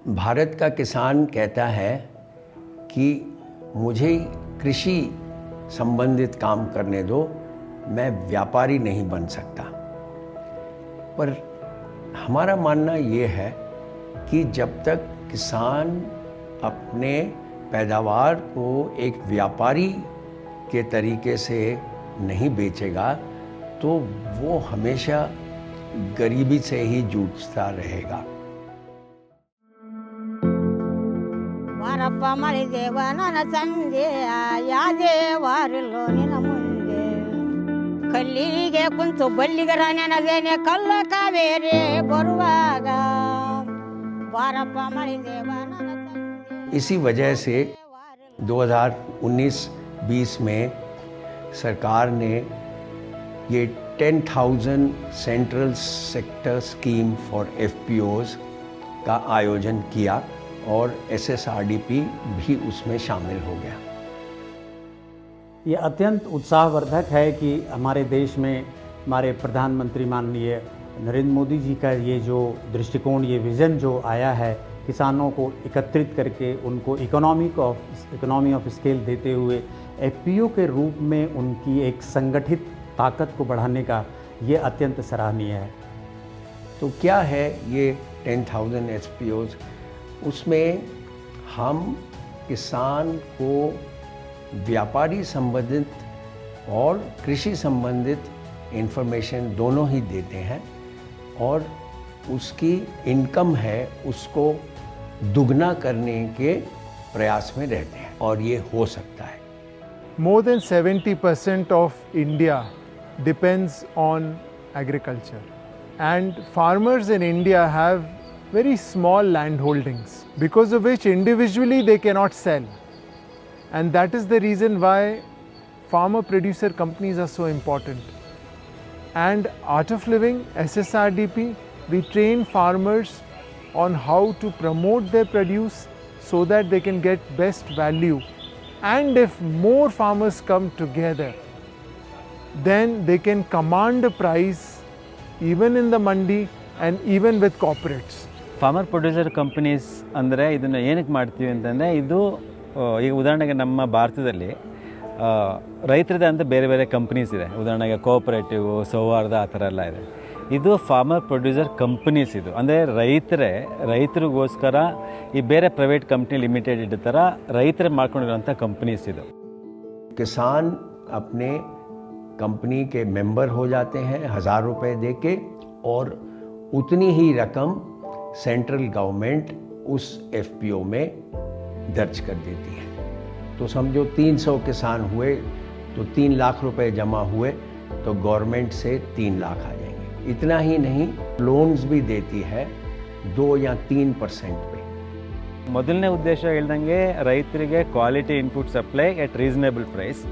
भारत का किसान कहता है कि मुझे कृषि संबंधित काम करने दो, मैं व्यापारी नहीं बन सकता। पर हमारा मानना ये है कि जब तक किसान अपने पैदावार को एक व्यापारी के तरीके से नहीं बेचेगा तो वो हमेशा गरीबी से ही जूझता रहेगा। ವಾರಪ್ಪ ಮಳಿದೇವ ನನ್ನ ಸಂಜೆ ಯಾದೇವಾರಿಲ್ಲೋ ನಿನ್ನ ಮುಂದೆ ಕಲ್ಲಿಗೆ ಕುಂತು ಬಲ್ಲಿಗರ ನೆನದೇನೆ ಕಲ್ಲ ಕಾವೇರಿ ಬರುವಾಗ ವಾರಪ್ಪ ಮಳಿದೇವ ನನ್ನ ಸಂಜೆ। इसी वजह से 2019-20 में सरकार ने ये 10,000 central sector scheme for FPOs का आयोजन किया और SSRDP भी उसमें शामिल हो गया। ये अत्यंत उत्साहवर्धक है कि हमारे देश में हमारे प्रधानमंत्री माननीय नरेंद्र मोदी जी का ये जो दृष्टिकोण, ये विज़न जो आया है, किसानों को एकत्रित करके उनको इकोनॉमी ऑफ स्केल देते हुए FPO के रूप में उनकी एक संगठित ताकत को बढ़ाने का, ये अत्यंत सराहनीय है। तो क्या है ये 10,000 FPOs? उसमें हम किसान को व्यापारी संबंधित और कृषि संबंधित इन्फॉर्मेशन दोनों ही देते हैं और उसकी इनकम है उसको दुगना करने के प्रयास में रहते हैं और ये हो सकता है। More than 70% of India depends on agriculture, and farmers in India have very small land holdings because of which individually they cannot sell, and that is the reason why farmer producer companies are so important. And Art of Living, SSRDP, we train farmers on how to promote their produce so that they can get best value, and if more farmers come together then they can command a price even in the mandi and even with corporates. Farmer producer companies ಅಂದರೆ ಇದನ್ನು ಏನಕ್ಕೆ ಮಾಡ್ತೀವಿ ಅಂತಂದರೆ, ಇದು ಈಗ ಉದಾಹರಣೆಗೆ ನಮ್ಮ ಭಾರತದಲ್ಲಿ ರೈತರದೇ ಅಂತ ಬೇರೆ ಬೇರೆ ಕಂಪ್ನೀಸ್ ಇದೆ. ಉದಾಹರಣೆಗೆ ಕೋಆಪರೇಟಿವ್, ಸೌಹಾರ್ದ, ಆ ಥರ ಎಲ್ಲ ಇದೆ. ಇದು ಫಾರ್ಮರ್ ಪ್ರೊಡ್ಯೂಸರ್ ಕಂಪನೀಸ್. ಇದು ಅಂದರೆ ರೈತರಿಗೋಸ್ಕರ ಈ ಬೇರೆ ಪ್ರೈವೇಟ್ ಕಂಪ್ನಿ ಲಿಮಿಟೆಡ್ ಇದ್ದ ಥರ ರೈತರೇ ಮಾಡ್ಕೊಂಡಿರೋಂಥ ಕಂಪ್ನೀಸ್ ಇದು. किसान अपने कंपनी के मेंबर हो जाते हैं 1,000 रुपये दे के, और उतनी ही रकम सेंट्रल गवर्नमेंट उस FPO में दर्ज कर देती है। तो समझो 300 किसान हुए तो 3 लाख रुपए जमा हुए तो गवर्नमेंट से 3 लाख आ जाएंगे। इतना ही नहीं, लोन्स भी देती है 2 या 3% पे। ಮೊದಲನೇ ಉದ್ದೇಶ ಹೇಳ್ದಂಗೆ ರೈತರಿಗೆ ಕ್ವಾಲಿಟಿ ಇನ್ಪುಟ್ ಸಪ್ಲೈ ಎಟ್ ರೀಸನೇಬಲ್ ಪ್ರೈಸ್.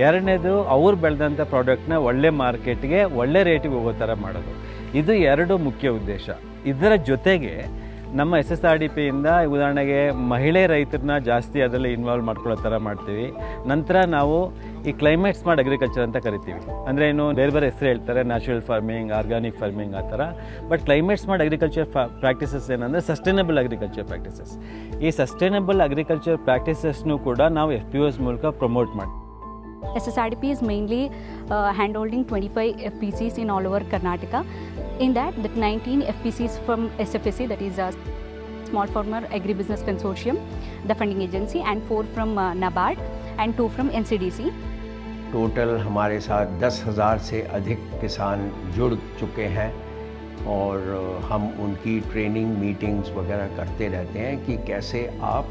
ಎರಡನೇದು ಅವ್ರು ಬೆಳೆದಂಥ ಪ್ರಾಡಕ್ಟ್ನ ಒಳ್ಳೆ ಮಾರ್ಕೆಟ್ಗೆ ಒಳ್ಳೆ ರೇಟಿಗೆ ಹೋಗೋ ಥರ ಮಾಡೋದು. ಇದು ಎರಡು ಮುಖ್ಯ ಉದ್ದೇಶ. ಇದರ ಜೊತೆಗೆ ನಮ್ಮ SSRDPಯಿಂದ ಉದಾಹರಣೆಗೆ ಮಹಿಳೆ ರೈತರನ್ನ ಜಾಸ್ತಿ ಅದರಲ್ಲಿ ಇನ್ವಾಲ್ವ್ ಮಾಡ್ಕೊಳ್ಳೋ ಥರ ಮಾಡ್ತೀವಿ. ನಂತರ ನಾವು ಈ ಕ್ಲೈಮೇಟ್ ಸ್ಮಾರ್ಟ್ ಅಗ್ರಿಕಲ್ಚರ್ ಅಂತ ಕರಿತೀವಿ. ಅಂದರೆ ಏನು, ಬೇರೆ ಬೇರೆ ಹೆಸರು ಹೇಳ್ತಾರೆ, ನ್ಯಾಚುರಲ್ ಫಾರ್ಮಿಂಗ್, ಆರ್ಗ್ಯಾನಿಕ್ ಫಾರ್ಮಿಂಗ್, ಆ ಥರ. But climate smart agriculture practices ಏನಂದರೆ ಸಸ್ಟೈನಬಲ್ ಅಗ್ರಿಕಲ್ಚರ್ ಪ್ರಾಕ್ಟೀಸಸ್. ಈ ಸಸ್ಟೈನಬಲ್ ಅಗ್ರಿಕಲ್ಚರ್ ಪ್ರಾಕ್ಟೀಸಸ್ನೂ ಕೂಡ ನಾವು FPOs ಮೂಲಕ ಪ್ರಮೋಟ್ ಮಾಡ್ತೀವಿ. SSRDP is mainly handholding 25 FPCs in all over Karnataka. In that 19 FPCs from SFSC, that is Small Farmer Agribusiness Consortium, the funding agency, and 4 from NABARD and 2 from NCDC. Total हमारे साथ 10,000 से अधिक किसान जुड़ चुके हैं और हम उनकी ट्रेनिंग मीटिंग्स वगैरह करते रहते हैं कि कैसे आप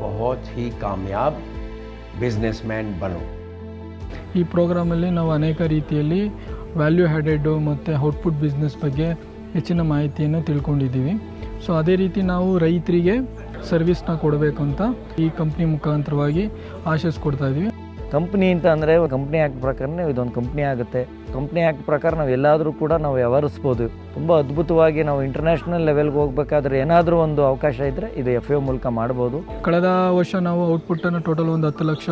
बहुत ही कामयाब बिजनेसमैन बनो। ಈ ಪ್ರೋಗ್ರಾಮಲ್ಲಿ ನಾವು ಅನೇಕ ರೀತಿಯಲ್ಲಿ ವ್ಯಾಲ್ಯೂ ಆ್ಯಡೆಡ್ ಮತ್ತು ಔಟ್ಪುಟ್ ಬಿಸ್ನೆಸ್ ಬಗ್ಗೆ ಹೆಚ್ಚಿನ ಮಾಹಿತಿಯನ್ನು ತಿಳ್ಕೊಂಡಿದ್ದೀವಿ. ಸೊ ಅದೇ ರೀತಿ ನಾವು ರೈತರಿಗೆ ಸರ್ವಿಸ್ನ ಕೊಡಬೇಕು ಅಂತ ಈ ಕಂಪ್ನಿ ಮುಖಾಂತರವಾಗಿ ಆಶಿಸ್ಕೊಡ್ತಾ ಇದ್ದೀವಿ. ಕಂಪ್ನಿ ಅಂತ ಅಂದರೆ ಕಂಪ್ನಿ ಆ್ಯಕ್ಟ್ ಪ್ರಕಾರನೇ ಇದೊಂದು ಕಂಪ್ನಿ ಆಗುತ್ತೆ. ಕಂಪ್ನಿ ಆ್ಯಕ್ಟ್ ಪ್ರಕಾರ ನಾವು ಎಲ್ಲಾದರೂ ಕೂಡ ನಾವು ವ್ಯವಹರಿಸ್ಬೋದು. ತುಂಬ ಅದ್ಭುತವಾಗಿ ನಾವು ಇಂಟರ್ನ್ಯಾಷನಲ್ ಲೆವೆಲ್ಗೆ ಹೋಗಬೇಕಾದ್ರೆ ಏನಾದರೂ ಒಂದು ಅವಕಾಶ ಇದ್ದರೆ ಇದು FAO ಮೂಲಕ ಮಾಡ್ಬೋದು. ಕಳೆದ ವರ್ಷ ನಾವು ಔಟ್ಪುಟ್ಟನ್ನು ಟೋಟಲ್ ಒಂದು 10 ಲಕ್ಷ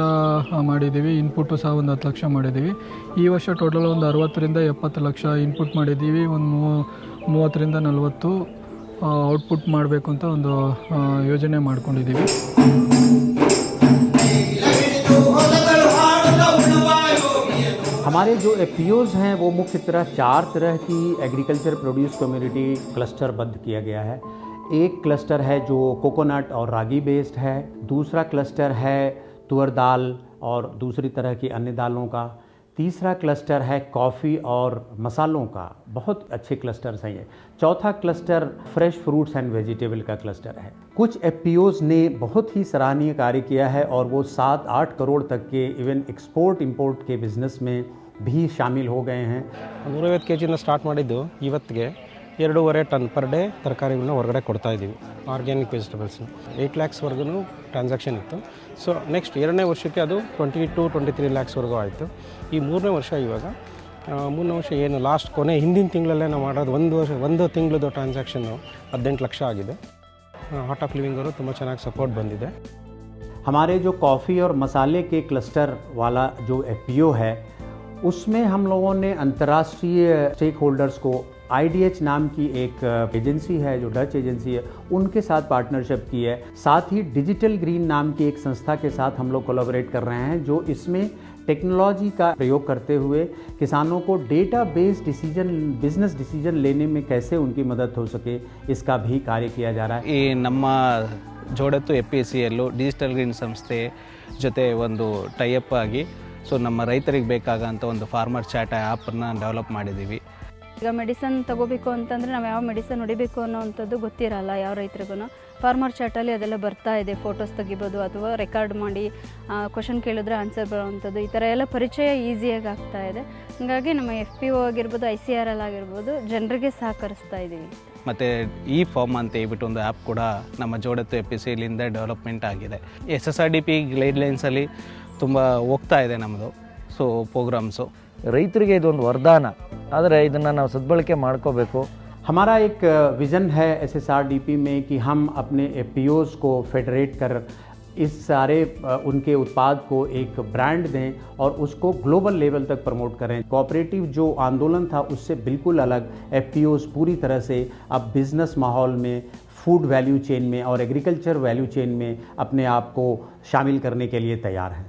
ಮಾಡಿದ್ದೀವಿ, ಇನ್ಪುಟ್ಟು ಸಹ ಒಂದು 10 ಲಕ್ಷ ಮಾಡಿದ್ದೀವಿ. ಈ ವರ್ಷ ಟೋಟಲ್ ಒಂದು 60 ರಿಂದ 70 ಲಕ್ಷ ಇನ್ಪುಟ್ ಮಾಡಿದ್ದೀವಿ, ಒಂದು 30 ರಿಂದ 40 ಔಟ್ಪುಟ್ ಮಾಡಬೇಕು ಅಂತ ಒಂದು ಯೋಜನೆ ಮಾಡ್ಕೊಂಡಿದ್ದೀವಿ. हमारे जो एफपीओज़ हैं वो मुख्यतः 4 तरह की एग्रीकल्चर प्रोड्यूस कम्युनिटी क्लस्टर बद्ध किया गया है. एक क्लस्टर है जो कोकोनट और रागी बेस्ड है, दूसरा क्लस्टर है तुअर दाल और दूसरी तरह की अन्य दालों का, तीसरा क्लस्टर है कॉफ़ी और मसालों का, बहुत अच्छे क्लस्टर्स हैं ये, चौथा cluster fresh fruits and vegetable का क्लस्टर है. कुछ एफपीओज़ ने बहुत ही सराहनीय कार्य किया है और वो 7-8 करोड़ तक के इवन एक्सपोर्ट इंपोर्ट के बिज़नेस में भी शामिल हो गए हैं. 150 kg ಸ್ಟಾರ್ಟ್ ಮಾಡಿದ್ದು ಇವತ್ತಿಗೆ 2.5 ಟನ್ ಪರ್ ಡೇ ತರಕಾರಿಗಳನ್ನ ಹೊರಗಡೆ ಕೊಡ್ತಾ ಇದ್ದೀವಿ. ಆರ್ಗ್ಯಾನಿಕ್ ವೆಜಿಟೇಬಲ್ಸ್ನ 8 ಲ್ಯಾಕ್ಸ್ವರೆಗೂ ಟ್ರಾನ್ಸಾಕ್ಷನ್ ಇತ್ತು. ಸೊ ನೆಕ್ಸ್ಟ್ 2ನೇ ವರ್ಷಕ್ಕೆ ಅದು 22-23 ಲ್ಯಾಕ್ಸ್ವರೆಗೂ ಆಯಿತು. ಈ 3ನೇ ವರ್ಷ ಇವಾಗ 3ನೇ ವರ್ಷ ಏನು ಲಾಸ್ಟ್ ಕೊನೆ ಹಿಂದಿನ ತಿಂಗಳಲ್ಲೇ ನಾವು ಮಾಡೋದು ಒಂದು ತಿಂಗಳದ್ದು ಟ್ರಾನ್ಸಾಕ್ಷನ್ನು 18 ಲಕ್ಷ ಆಗಿದೆ. ಹಾರ್ಟ್ ಆಫ್ ಲಿವಿಂಗ್ ಅವರು ತುಂಬ ಚೆನ್ನಾಗಿ ಸಪೋರ್ಟ್ ಬಂದಿದೆ. हमारे जो कॉफ़ी और मसाले के क्लस्टर वाला जो एफपीओ है उसमें हम लोगों ने अंतर्राष्ट्रीय स्टेक होल्डर्स को IDH नाम की एक एजेंसी है जो डच एजेंसी है उनके साथ पार्टनरशिप की है. साथ ही डिजिटल ग्रीन नाम की एक संस्था के साथ हम लोग कोलैबोरेट कर रहे हैं जो इसमें टेक्नोलॉजी का प्रयोग करते हुए किसानों को डेटा बेस्ड बिजनेस डिसीजन लेने में कैसे उनकी मदद हो सके इसका भी कार्य किया जा रहा है. ಈ ನಮ್ಮ ಜೋಡತ್ತು FPCಯಲ್ಲೂ ಡಿಜಿಟಲ್ ಗ್ರೀನ್ ಸಂಸ್ಥೆ ಜೊತೆ ಒಂದು ಟೈಅಪ್ ಆಗಿ ಸೊ ನಮ್ಮ ರೈತರಿಗೆ ಬೇಕಾಗಂಥ ಒಂದು ಫಾರ್ಮರ್ ಚಾಟ್ ಆ್ಯಪನ್ನು ಡೆವಲಪ್ ಮಾಡಿದ್ದೀವಿ. ಈಗ ಮೆಡಿಸನ್ ತೊಗೋಬೇಕು ಅಂತಂದರೆ ನಾವು ಯಾವ ಮೆಡಿಸನ್ ಹೊಡಿಬೇಕು ಅನ್ನೋವಂಥದ್ದು ಗೊತ್ತಿರಲ್ಲ ಯಾವ ರೈತರಿಗೂ. ಫಾರ್ಮರ್ ಚಾಟಲ್ಲಿ ಅದೆಲ್ಲ ಬರ್ತಾ ಇದೆ, ಫೋಟೋಸ್ ತೆಗಿಬೋದು ಅಥವಾ ರೆಕಾರ್ಡ್ ಮಾಡಿ ಕ್ವಶನ್ ಕೇಳಿದ್ರೆ ಆನ್ಸರ್ ಬರೋವಂಥದ್ದು, ಈ ಥರ ಎಲ್ಲ ಪರಿಚಯ ಈಸಿಯಾಗಿ ಆಗ್ತಾ ಇದೆ. ಹಾಗಾಗಿ ನಮ್ಮ FPO ಆಗಿರ್ಬೋದು ICRL ಆಗಿರ್ಬೋದು ಜನರಿಗೆ ಸಹಕರಿಸ್ತಾ ಇದ್ದೀವಿ. ಮತ್ತು ಈ ಫಾರ್ಮ್ ಅಂತ ಹೇಳ್ಬಿಟ್ಟು ಒಂದು ಆ್ಯಪ್ ಕೂಡ ನಮ್ಮ ಜೋಡತ್ತು FPCಲಿಂದ ಡೆವಲಪ್ಮೆಂಟ್ ಆಗಿದೆ. SSRDP ಗೈಡ್ಲೈನ್ಸಲ್ಲಿ ತುಂಬ ಹೋಗ್ತಾ ಇದೆ ನಮ್ಮದು ಸೊ ಪ್ರೋಗ್ರಾಮ್ಸು. ರೈತರಿಗೆ ಇದೊಂದು ವರದಾನ, ಆದರೆ ಇದನ್ನು ನಾವು ಸದ್ಬಳಕೆ ಮಾಡ್ಕೋಬೇಕು. हमारा एक विज़न है SSRDP में कि हम अपने एफपीओज़ को फेडरेट कर इस सारे उनके उत्पाद को एक ब्रांड दें और उसको ग्लोबल लेवल तक प्रमोट करें. कोऑपरेटिव जो आंदोलन था उससे बिल्कुल अलग एफपीओज़ पूरी तरह से अब बिज़नेस माहौल में, फूड वैल्यू चेन में और एग्रीकल्चर वैल्यू चेन में अपने आप को शामिल करने के लिए तैयार हैं.